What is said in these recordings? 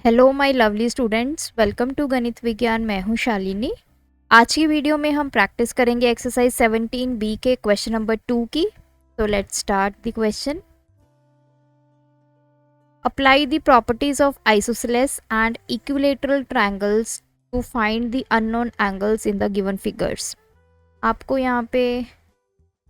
Hello my lovely students, welcome to Ganit Vigyan. मैं हूं शालिनी। आज की वीडियो में हम प्रैक्टिस करेंगे एक्सरसाइज 17 बी के क्वेश्चन नंबर 2 की। तो let's start the question. Apply the properties of isosceles and equilateral triangles to find the unknown angles in the given figures. आपको यहाँ पे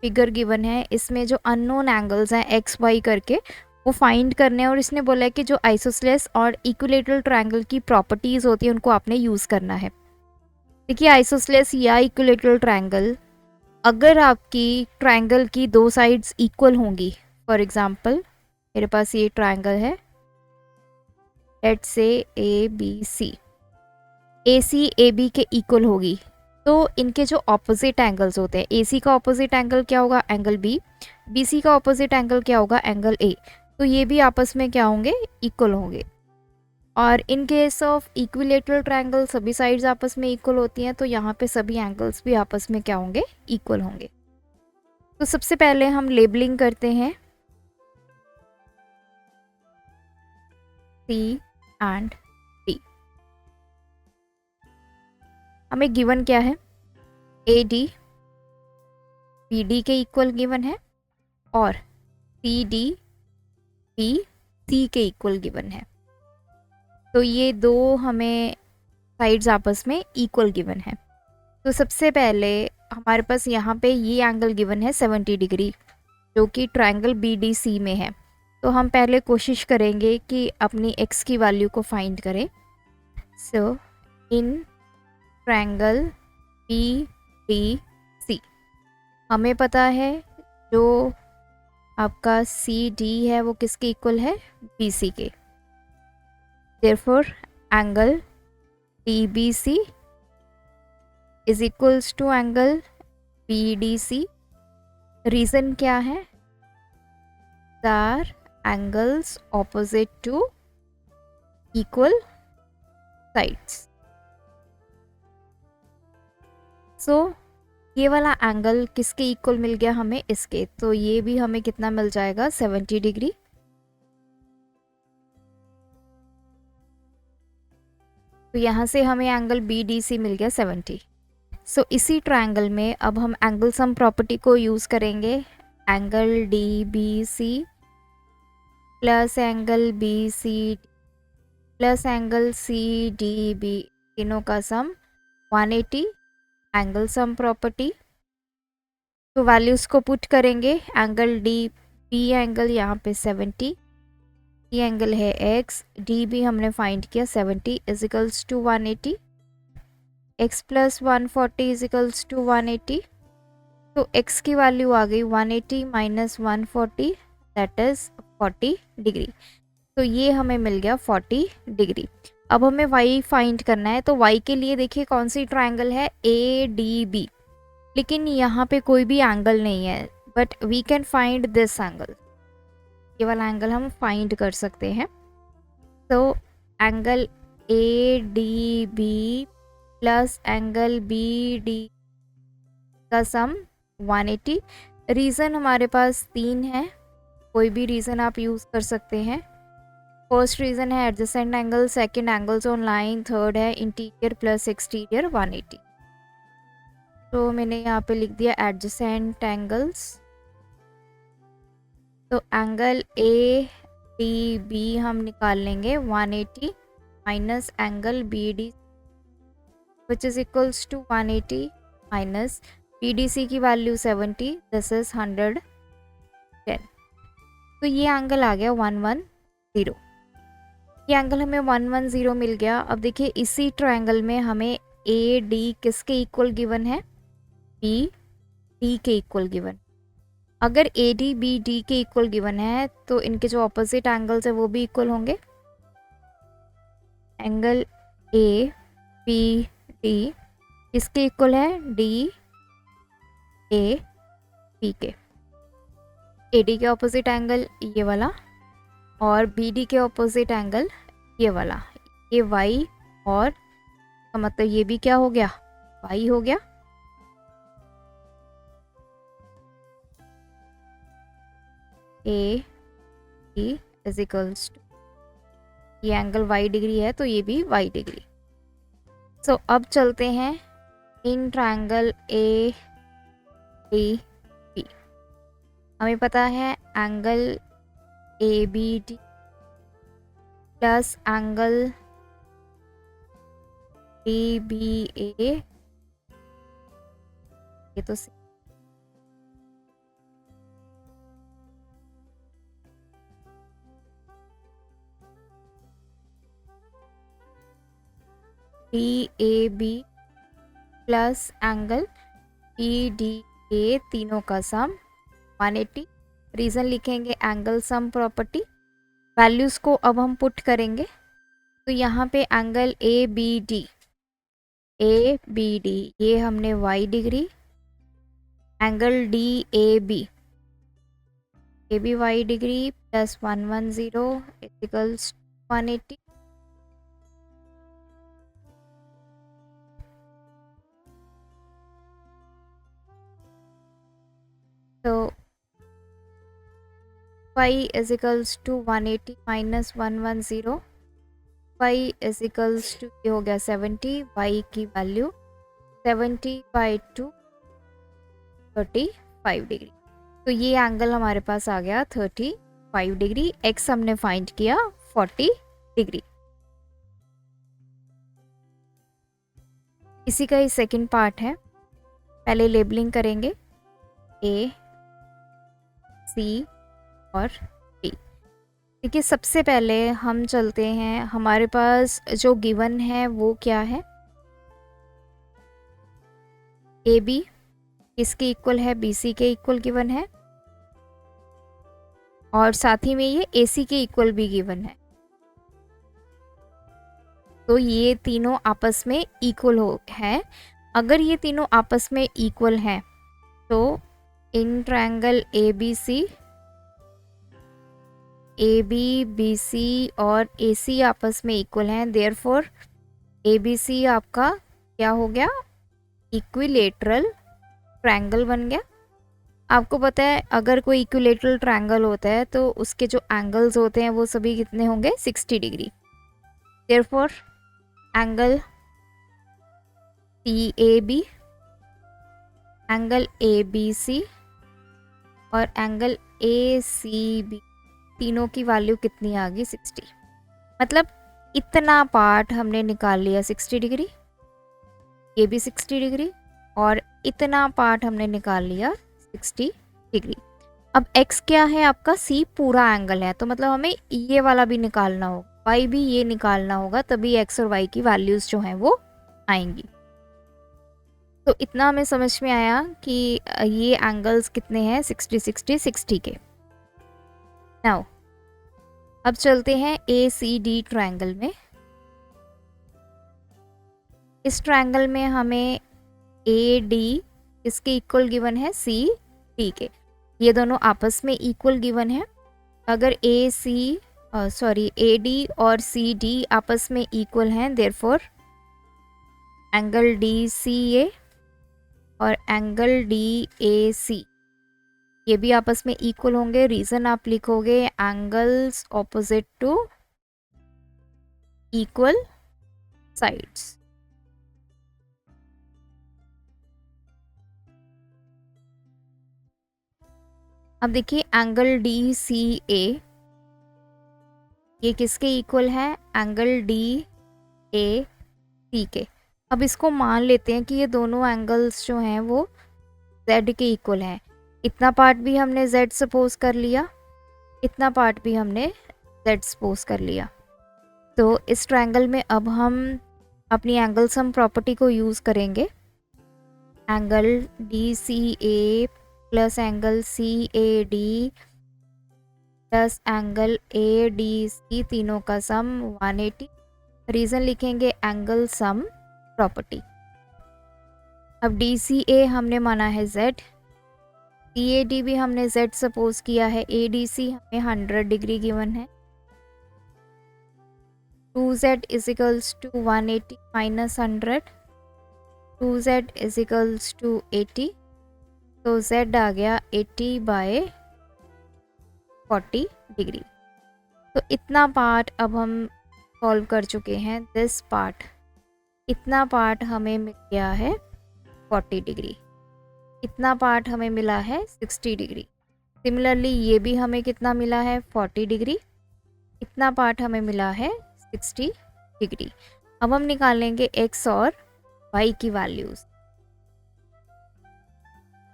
फिगर गिवन है, इसमें जो अननोन एंगल्स हैं एक्स वाई करके वो फाइंड करने हैं, और इसने बोला है कि जो आइसोसेलेस और इक्विलेटरल ट्रायंगल की प्रॉपर्टीज होती है उनको आपने यूज़ करना है। देखिए, आइसोसेलेस या इक्विलेटरल ट्रायंगल, अगर आपकी ट्रायंगल की दो साइड्स इक्वल होंगी, फॉर एग्जांपल मेरे पास ये ट्रायंगल है, let's say A B C, A C A B के इक्वल होगी, तो इनके जो ऑपोजिट एंगल्स होते हैं, ए सी का ऑपोजिट एंगल क्या होगा, एंगल बी, बी सी का ऑपोजिट एंगल क्या होगा, एंगल ए, तो ये भी आपस में क्या होंगे, इक्वल होंगे। और in case of equilateral triangle सभी साइड्स आपस में इक्वल होती हैं, तो यहाँ पे सभी एंगल्स भी आपस में क्या होंगे, इक्वल होंगे। तो सबसे पहले हम लेबलिंग करते हैं सी एंड डी। हमें गिवन क्या है, ए डी बी डी के इक्वल गिवन है और सी डी बी सी के इक्वल गिवन है। तो ये दो हमें साइड्स आपस में इक्वल गिवन है। तो सबसे पहले हमारे पास यहाँ पे ये एंगल गिवन है 70 डिग्री, जो कि ट्रायंगल बी डी सी में है। तो हम पहले कोशिश करेंगे कि अपनी x की वैल्यू को फाइंड करें। So in triangle B D C हमें पता है जो आपका सी डी है वो किसके इक्वल है, बी सी के। Therefore angle D B C is equals to angle B D C. Reason क्या है, are angles opposite to equal sides. So ये वाला एंगल किसके इक्वल मिल गया हमें, इसके, तो ये भी हमें कितना मिल जाएगा, 70 डिग्री। तो यहाँ से हमें एंगल बी डी सी मिल गया 70। सो इसी ट्रायंगल में अब हम एंगल सम प्रॉपर्टी को यूज़ करेंगे। Angle D B C plus angle B C plus angle C D B, तीनों का सम 180, एंगल सम प्रॉपर्टी। तो वैल्यूज़ को पुट करेंगे, एंगल डी बी एंगल यहाँ पे 70, ये एंगल है x, डी भी हमने फाइंड किया 70 equals to 180, x plus 140 equals to 180। तो x की वैल्यू आ गई 180 माइनस 140, दैट इज 40 डिग्री। तो ये हमें मिल गया 40 डिग्री। अब हमें y फाइंड करना है, तो y के लिए देखिए कौन सी ट्रायंगल है, ए डी बी, लेकिन यहाँ पे कोई भी एंगल नहीं है, but we can find this angle, ये वाला एंगल हम फाइंड कर सकते हैं। तो angle A D B plus angle B D का सम 180। रीज़न हमारे पास 3 है, कोई भी रीज़न आप यूज़ कर सकते हैं। फर्स्ट रीज़न है adjacent angle, second angles on line, third है इंटीरियर प्लस एक्सटीरियर 180। तो मैंने यहाँ पे लिख दिया एडजेसेंट एंगल्स। तो एंगल ए डी बी हम निकाल लेंगे 180 minus angle B D which is equals to 180 minus B D C की वैल्यू 70, दिस इज 110। तो ये एंगल आ गया 110, ये एंगल हमें 110 मिल गया। अब देखिए इसी ट्रायंगल में हमें ए डी किसके इक्वल गिवन है, बी डी के इक्वल गिवन। अगर ए डी बी डी के इक्वल गिवन है तो इनके जो ऑपोजिट एंगल्स है वो भी इक्वल होंगे। एंगल ए बी डी इसके इक्वल है, डी ए बी के। ए डी के ऑपोजिट एंगल ये वाला और बी डी के ऑपोजिट एंगल ये वाला, ये वाई, और तो मतलब ये भी क्या हो गया, वाई हो गया। A D is equals to ये एंगल y डिग्री है तो ये भी y डिग्री। सो अब चलते हैं in triangle A D B. हमें पता है angle A B D plus angle D B A, ये तो D A B plus angle E D A, तीनों का सम 180। रीज़न लिखेंगे एंगल सम प्रॉपर्टी। वैल्यूज़ को अब हम पुट करेंगे। तो यहाँ पे एंगल ए बी डी ये हमने y degree, angle D A B y degree plus 110 equals 180। तो y is equals to 180 minus 110, y is equals to ये हो गया 70, y की वैल्यू 70/2 35 डिग्री। तो ये एंगल हमारे पास आ गया 35 डिग्री। x हमने फाइंड किया 40 डिग्री। इसी का ही सेकंड पार्ट है। पहले लेबलिंग करेंगे ए, सी और डी। देखिए सबसे पहले हम चलते हैं, हमारे पास जो गिवन है वो क्या है, ए बी किसके इक्वल है, बी सी के इक्वल गिवन है, और साथ ही में ये ए सी के इक्वल भी गिवन है। तो ये तीनों आपस में इक्वल है। अगर ये तीनों आपस में इक्वल हैं तो in triangle A B B C और ए सी आपस में इक्वल हैं। देयरफॉर ए बी सी आपका क्या हो गया, इक्विलेटरल ट्रायंगल बन गया। आपको पता है अगर कोई इक्विलेटरल ट्रायंगल होता है तो उसके जो एंगल्स होते हैं वो सभी कितने होंगे, 60 degree. Therefore angle C A B, angle A B C और एंगल ए सी बी, तीनों की वैल्यू कितनी आ गई, 60। मतलब इतना पार्ट हमने निकाल लिया 60 डिग्री, ये भी 60 डिग्री, और इतना पार्ट हमने निकाल लिया 60 डिग्री। अब x क्या है आपका, c पूरा एंगल है, तो मतलब हमें ये वाला भी निकालना होगा, y भी ये निकालना होगा, तभी x और y की वैल्यूज जो हैं वो आएंगी। तो इतना हमें समझ में आया कि ये एंगल्स कितने हैं, 60 60 60 के। नाउ अब चलते हैं ए सी डी ट्रायंगल में। इस ट्रायंगल में हमें ए डी इसके इक्वल गिवन है, सी डी के, ये दोनों आपस में इक्वल गिवन है। अगर ए डी और सी डी आपस में इक्वल हैं, देयरफॉर एंगल डी सी ए और एंगल डी ए सी ये भी आपस में इक्वल होंगे। रीजन आप लिखोगे angles opposite to equal sides. अब देखिए एंगल डी सी ए ये किसके इक्वल है, एंगल डी ए सी के। अब इसको मान लेते हैं कि ये दोनों एंगल्स जो हैं वो z के इक्वल हैं। इतना पार्ट भी हमने z सपोज कर लिया, इतना पार्ट भी हमने z सपोज कर लिया। तो इस ट्रायंगल में अब हम अपनी एंगल सम प्रॉपर्टी को यूज़ करेंगे। Angle D C A plus angle C A D plus angle A D C, तीनों का सम 180। रीज़न लिखेंगे एंगल सम प्रॉपर्टी। अब डी सी ए हमने माना है z, सी ए डी भी हमने z सपोज किया है, ए डी सी हमें 100 डिग्री गिवन है। 2z is equals to 180 minus 100, 2z is equals to 80, तो z आ गया 80/40 डिग्री। तो इतना पार्ट अब हम सॉल्व कर चुके हैं दिस पार्ट, इतना पार्ट हमें मिल गया है 40 डिग्री, इतना पार्ट हमें मिला है 60 डिग्री। सिमिलरली ये भी हमें कितना मिला है 40 डिग्री, इतना पार्ट हमें मिला है 60 डिग्री। अब हम निकालेंगे x और y की वैल्यूज।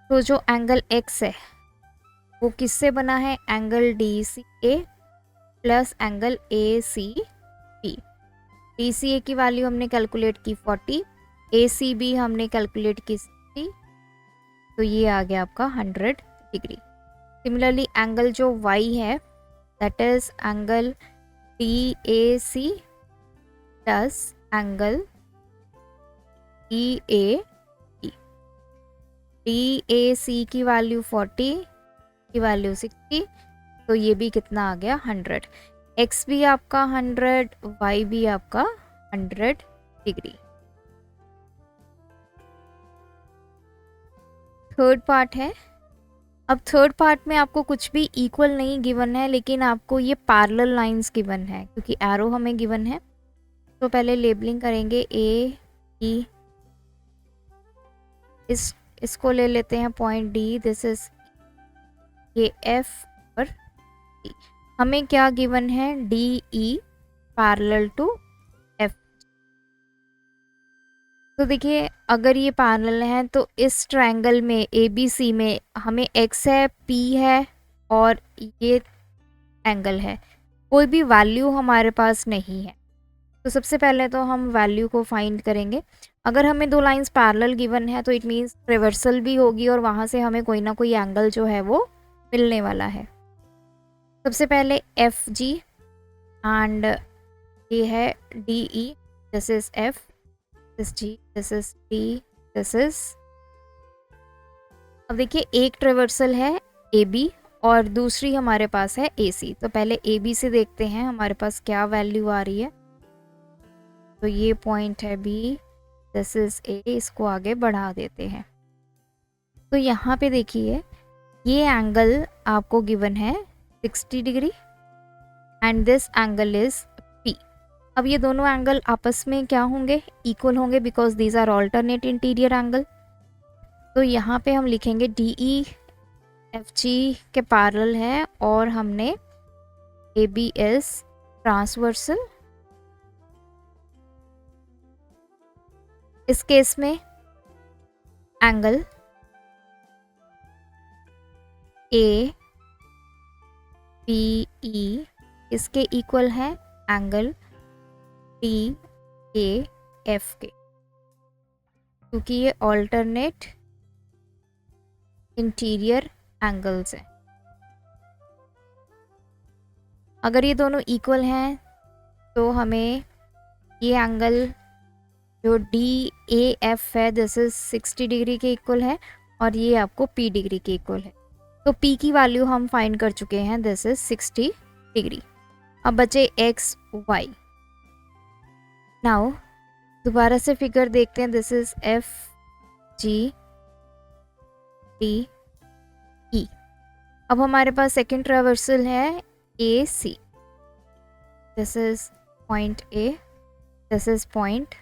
तो जो एंगल x है वो किससे बना है, angle DCA plus angle ACB। DCA की वैल्यू हमने कैलकुलेट की 40, ACB हमने कैलकुलेट की 60, तो ये आ गया आपका 100 डिग्री। सिमिलरली एंगल जो y है that is angle DAC plus angle DAE। DAC की वैल्यू 40, की वैल्यू 60, तो ये भी कितना आ गया 100। x भी आपका 100, y भी आपका 100 डिग्री। थर्ड पार्ट है। अब थर्ड पार्ट में आपको कुछ भी इक्वल नहीं गिवन है, लेकिन आपको ये पैरेलल लाइंस गिवन है क्योंकि एरो हमें गिवन है। तो पहले लेबलिंग करेंगे A E, इसको ले लेते हैं पॉइंट D, दिस इज ये F और E। हमें क्या गिवन है, DE पैरेलल टू F। तो देखिए अगर ये पैरेलल है तो इस ट्रायंगल में ABC में हमें x है, P है और ये एंगल है, कोई भी वैल्यू हमारे पास नहीं है। तो सबसे पहले तो हम वैल्यू को फाइंड करेंगे। अगर हमें दो लाइंस पैरेलल गिवन है तो इट मीन्स रिवर्सल भी होगी और वहाँ से हमें कोई ना कोई एंगल जो है वो मिलने वाला है। सबसे पहले FG एंड ये है DE, this is F, this G, this is D, this is. अब देखिए एक ट्रेवर्सल है AB और दूसरी हमारे पास है AC। तो पहले AB से देखते हैं हमारे पास क्या वैल्यू आ रही है। तो ये पॉइंट है B, दिस इज A, इसको आगे बढ़ा देते हैं। तो यहाँ पे देखिए ये एंगल आपको गिवन है 60 degree and this angle is P। अब ये दोनों एंगल आपस में क्या होंगे, इक्वल होंगे because these are alternate interior angle. तो यहाँ पे हम लिखेंगे DE FG के पैरेलल है और हमने ABS ट्रांसवर्सल। इस केस में एंगल ABE इसके इक्वल है एंगल DAF के, क्योंकि ये ऑल्टरनेट इंटीरियर एंगल्स हैं। अगर ये दोनों इक्वल हैं तो हमें ये एंगल जो DAF है दिस इज 60 डिग्री के इक्वल है और ये आपको P डिग्री के इक्वल है। तो P की वैल्यू हम फाइंड कर चुके हैं, दिस इज 60 डिग्री। अब बचे x y। नाउ दोबारा से फिगर देखते हैं, this is F G D E। अब हमारे पास सेकेंड ट्रावर्सल है AC, this is point A, this is point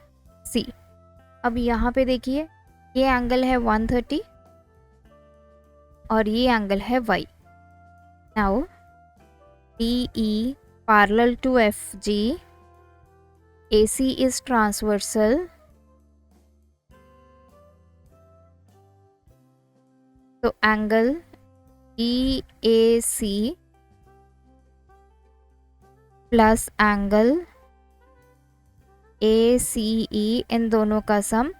C। अब यहाँ पे देखिए ये एंगल है 130 और ये एंगल है y। Now DE parallel to FG, AC is transversal, तो angle EAC plus angle ACE, इन दोनों का सम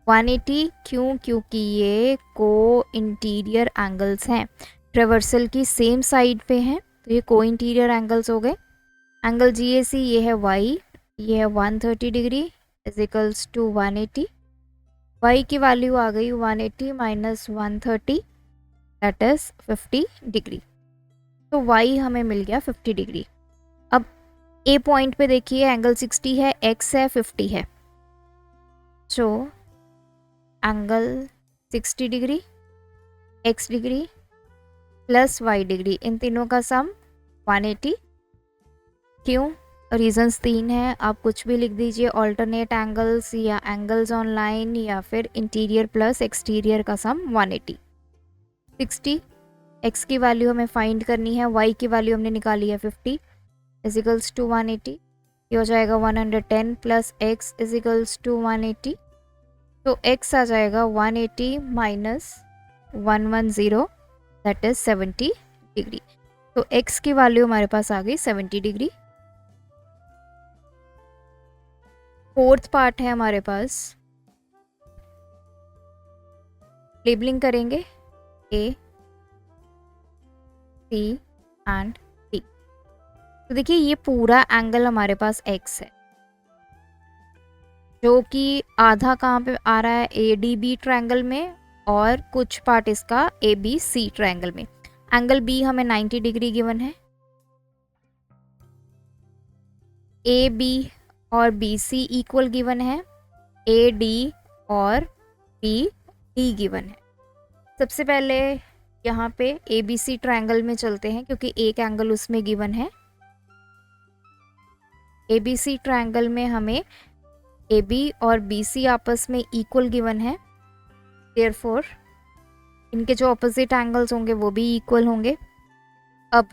180। क्यों, क्योंकि ये को इंटीरियर एंगल्स हैं, ट्रेवर्सल की सेम साइड पे हैं, तो ये को इंटीरियर एंगल्स हो गए। एंगल GAC ये है y, ये है 130 degree is equals to 180। y की वैल्यू आ गई 180 माइनस 130 दैट इज 50 डिग्री। तो y हमें मिल गया 50 डिग्री। अब A पॉइंट पे देखिए एंगल 60 है, x है 50 है, so angle 60 degree x degree plus y degree, इन तीनों का सम 180। क्यों, रीजंस 3 हैं, आप कुछ भी लिख दीजिए, ऑल्टरनेट एंगल्स या एंगल्स ऑन लाइन या फिर इंटीरियर प्लस एक्सटीरियर का सम 180। 60 x की वैल्यू हमें फाइंड करनी है, y की वैल्यू हमने निकाली है 50 इजिकल्स टू 180। ये हो जाएगा 110 प्लस x इजिकल्स टू 180। तो x आ जाएगा 180 माइनस 110 दैट इज 70 डिग्री। तो x की वैल्यू हमारे पास आ गई 70 डिग्री। फोर्थ पार्ट है हमारे पास, लेबलिंग करेंगे A, C एंड D। तो देखिए ये पूरा एंगल हमारे पास x है, जो कि आधा कहाँ पे आ रहा है, ADB ट्रायंगल में, और कुछ पार्ट इसका ABC ट्रायंगल में। एंगल B हमें 90 डिग्री गिवन है, AB और BC इक्वल गिवन है, AD और BD गिवन है। सबसे पहले यहाँ पे ABC ट्रायंगल में चलते हैं क्योंकि एक एंगल उसमें गिवन है। ABC ट्रायंगल में हमें AB और BC आपस में इक्वल गिवन है, देयरफॉर इनके जो ऑपोजिट एंगल्स होंगे वो भी इक्वल होंगे। अब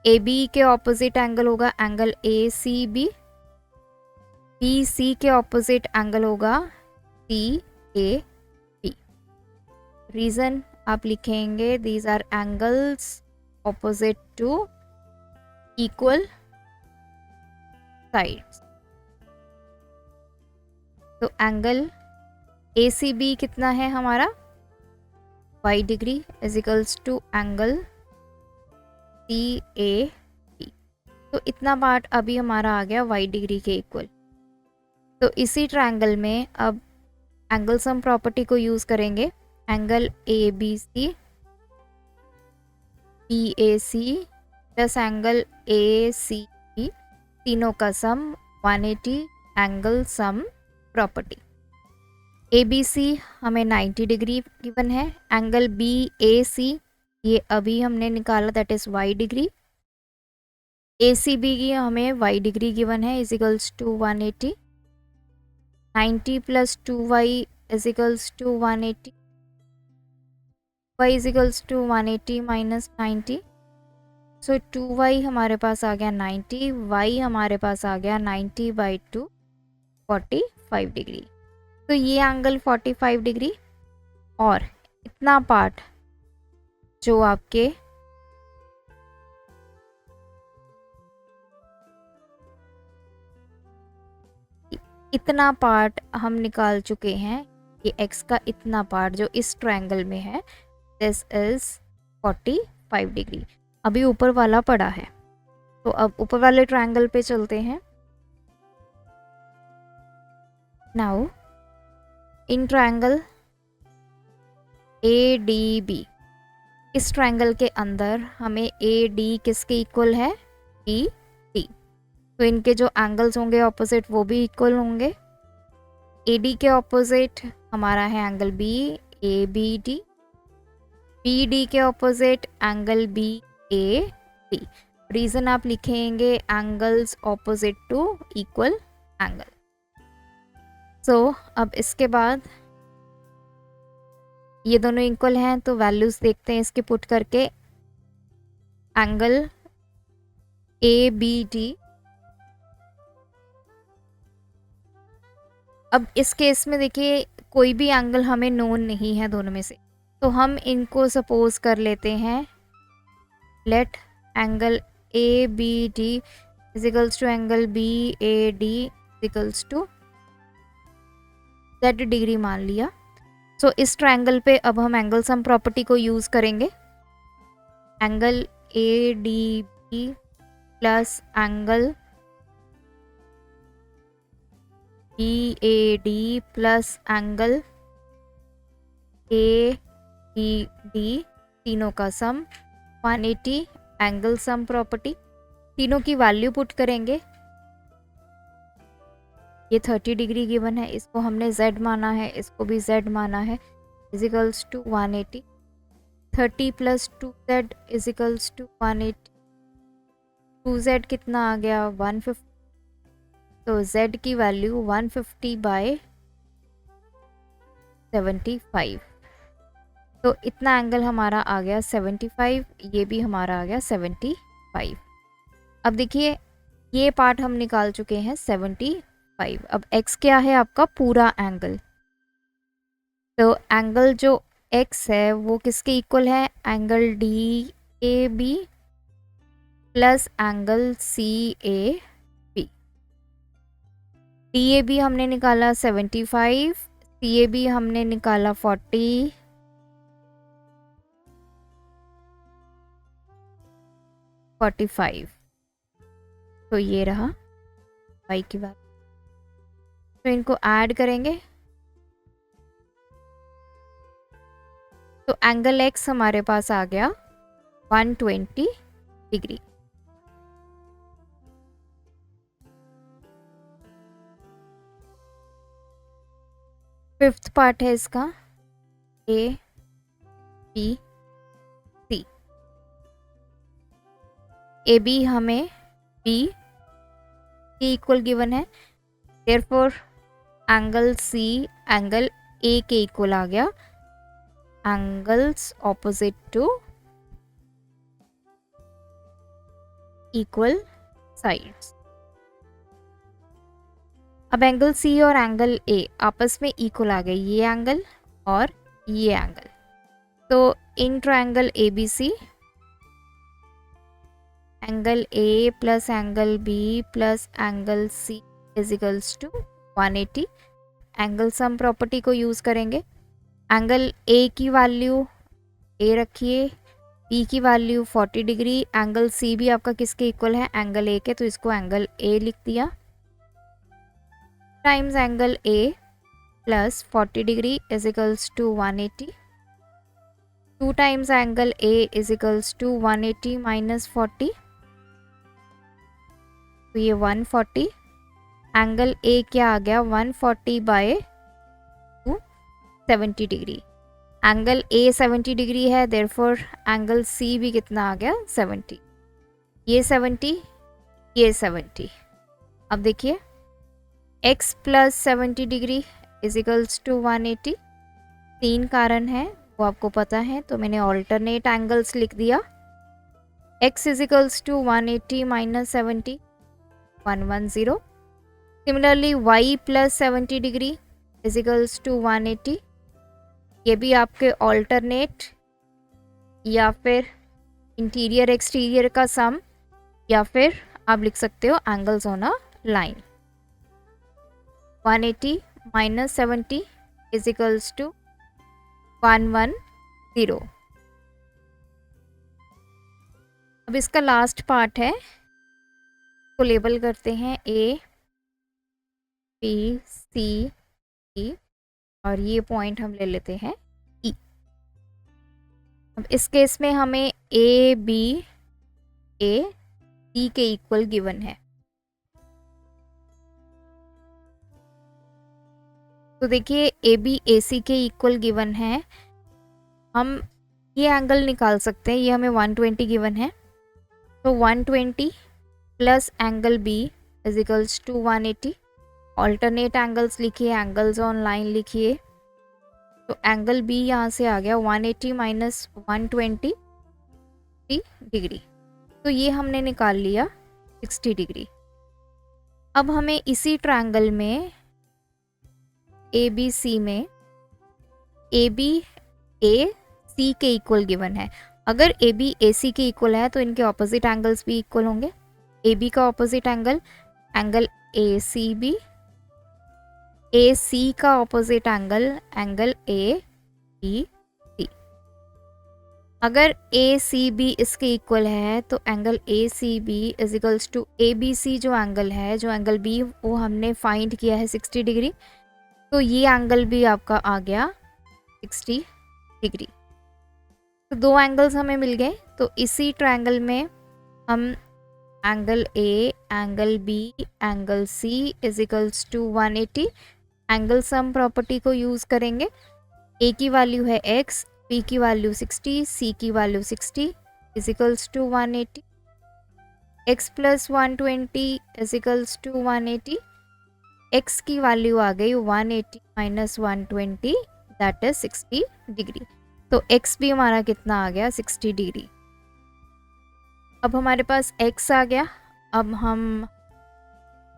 AB के ऑपोजिट एंगल होगा एंगल ACB, BC के ऑपोजिट एंगल होगा CAB। रीजन आप लिखेंगे these are angles opposite to equal sides. तो एंगल ACB कितना है हमारा, y degree equals to angle CAB। तो इतना पार्ट अभी हमारा आ गया y डिग्री के इक्वल। तो इसी ट्रायंगल में अब एंगल सम प्रॉपर्टी को यूज करेंगे, angle ABC BAC plus angle ACB, तीनों का sum 180 angle sum property. ABC हमें 90 डिग्री गिवन है, एंगल BAC ये अभी हमने निकाला that is y degree, ACB की हमें y डिग्री गिवन है equals to 180। 90 plus 2y equals to 180, y equals to 180 minus 90। So 2y हमारे पास आ गया 90, y हमारे पास आ गया 90/2 45 डिग्री। तो ये एंगल 45 डिग्री, और इतना पार्ट जो आपके इतना पार्ट हम निकाल चुके हैं, ये x का इतना पार्ट जो इस ट्रायंगल में है, दिस इज 45 डिग्री। अभी ऊपर वाला पड़ा है, तो अब ऊपर वाले ट्रायंगल पे चलते हैं। नाउ इन ट्रायंगल ADB, इस ट्रायंगल के अंदर हमें AD किसके इक्वल है, BD। तो इनके जो एंगल्स होंगे ऑपोजिट वो भी इक्वल होंगे। AD के ऑपोजिट हमारा है एंगल BABD, BD के ऑपोजिट एंगल BAD। रीजन आप लिखेंगे angles opposite to equal angle. So अब इसके बाद ये दोनों इक्वल हैं, तो वैल्यूज देखते हैं इसके पुट करके। एंगल ABD, अब इस केस में देखिए कोई भी एंगल हमें नोन नहीं है दोनों में से, तो हम इनको सपोज कर लेते हैं, let angle ABD equals to angle BAD equals to Z degree मान लिया। सो इस ट्रायंगल पे अब हम एंगल सम प्रॉपर्टी को यूज करेंगे, angle ADB plus angle BAD plus angle ABD, तीनों का सम 180 एंगल सम प्रॉपर्टी। तीनों की वैल्यू पुट करेंगे, ये 30 डिग्री गिवन है, इसको हमने Z माना है, इसको भी Z माना है, equals to 180। 30 plus 2Z equals to 180, 2Z कितना आ गया 150, तो z की वैल्यू 150/75, तो इतना एंगल हमारा आ गया 75, ये भी हमारा आ गया 75। अब देखिए ये पार्ट हम निकाल चुके हैं 75। अब x क्या है आपका पूरा एंगल, तो एंगल जो x है वो किसके इक्वल है, angle D A B plus angle C A B. D A B हमने निकाला 75, सी ए बी हमने निकाला 40, तो ये रहा y की बात। तो इनको ऐड करेंगे तो एंगल x हमारे पास आ गया 120 डिग्री। फिफ्थ पार्ट है इसका A B C. A B हमें बी के इक्वल गिवन है, therefore angle C angle A के इक्वल आ गया, angles opposite to equal sides. अब एंगल सी और एंगल ए आपस में इक्वल आ गए, ये एंगल और ये एंगल। तो in triangle A B C angle A plus angle B plus angle C is equals to 180। Angle sum property को यूज़ करेंगे, एंगल ए की वैल्यू ए रखिए, बी की वैल्यू 40 डिग्री, एंगल सी भी आपका किसके इक्वल है, एंगल ए के, तो इसको एंगल ए लिख दिया, times angle A plus 40 degree is equals to 180, 2 times angle A is equals to 180 minus 40, तो ये 140। एंगल ए क्या आ गया 140/270 डिग्री। एंगल ए 70 डिग्री है, देयरफॉर एंगल सी भी कितना आ गया 70। ये 70 ये 70। अब देखिए x plus 70 degree is equals to 180। 3 कारण है वो आपको पता है, तो मैंने ऑल्टरनेट एंगल्स लिख दिया। x is equals to 180 minus 70 110। Similarly y plus 70 degree is equals to 180, ये भी आपके ऑल्टरनेट या फिर इंटीरियर एक्सटीरियर का सम, या फिर आप लिख सकते हो angles on a line. 180 minus 70 is equals to 110। अब इसका लास्ट पार्ट है, को लेबल करते हैं ए बी सी ई, और ये पॉइंट हम ले लेते हैं ई। अब इस केस में हमें ए बी ए सी के इक्वल गिवन है, तो देखिए ए बी ए सी के इक्वल गिवन है। हम ये एंगल निकाल सकते हैं, ये हमें 120 गिवन है, तो 120 plus angle B is equals to 180। Alternate angles लिखिए, एंगल्स ऑन लाइन लिखिए, तो एंगल बी यहाँ से आ गया 180 माइनस 120 डिग्री, तो ये हमने निकाल लिया 60 डिग्री। अब हमें इसी ट्रायंगल में ए बी सी में ए बी ए सी के इक्वल गिवन है। अगर ए बी ए सी के इक्वल है तो इनके ऑपोजिट एंगल्स भी इक्वल होंगे। ए बी का opposite angle angle A C B, A C का opposite angle angle A B C. अगर ए सी बी इसके इक्वल है तो angle A C B is equals to A B C, जो angle है, जो angle B वो हमने फाइंड किया है 60 डिग्री, तो ये एंगल भी आपका आ गया 60 डिग्री। तो 2 एंगल्स हमें मिल गए। तो इसी ट्रायंगल में हम angle A, angle B, angle C is equals to 180, angle sum property को यूज़ करेंगे। ए की वैल्यू है x, बी की वैल्यू 60, सी की value 60 is equals to 180, x plus 120 is equals to 180, x की वैल्यू आ गई 180 माइनस 120 दैट इज 60 डिग्री। तो x भी हमारा कितना आ गया 60 डिग्री। अब हमारे पास x आ गया। अब हम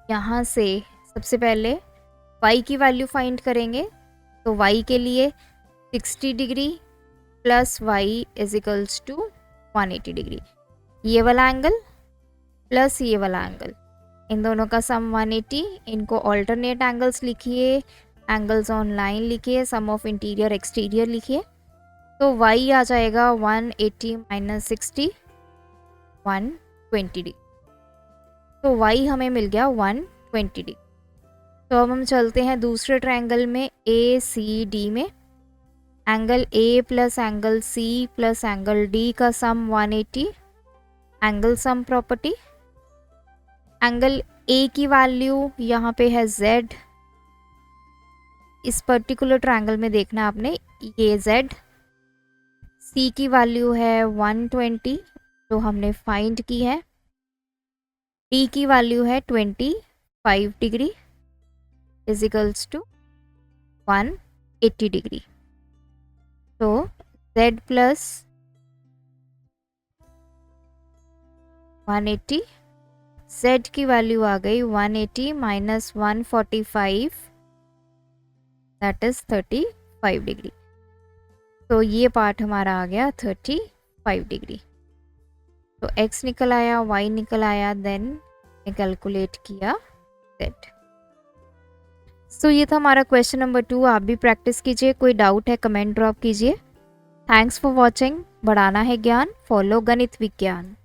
यहाँ से सबसे पहले y की वैल्यू फाइंड करेंगे। तो y के लिए 60 degree plus y is equals to 180 degree, ये वाला एंगल प्लस ये वाला एंगल, इन दोनों का सम 180। इनको ऑल्टरनेट एंगल्स लिखिए, एंगल्स ऑन लाइन लिखिए, सम ऑफ इंटीरियर एक्सटीरियर लिखिए। तो y आ जाएगा 180 माइनस 60 120 डिग्री। तो y हमें मिल गया 120 डिग्री। तो अब हम चलते हैं दूसरे ट्रायंगल में ACD में। Angle A plus angle C plus angle D का sum 180, angle sum property. Angle A की वैल्यू यहाँ पे है Z, इस पर्टिकुलर ट्रायंगल में देखना आपने ये Z। C की वैल्यू है 120 जो हमने फाइंड की है। D की वैल्यू है 25 degree is equals to 180 degree. तो Z प्लस 180, Z की वैल्यू आ गई 180 माइनस 145 दैट इज 35 डिग्री। तो ये पार्ट हमारा आ गया 35 डिग्री। तो x निकल आया, y निकल आया, देन कैलकुलेट किया z। सो ये था हमारा क्वेश्चन नंबर 2। आप भी प्रैक्टिस कीजिए, कोई डाउट है कमेंट ड्रॉप कीजिए। Thanks for watching. बढ़ाना है ज्ञान, फॉलो गणित विज्ञान।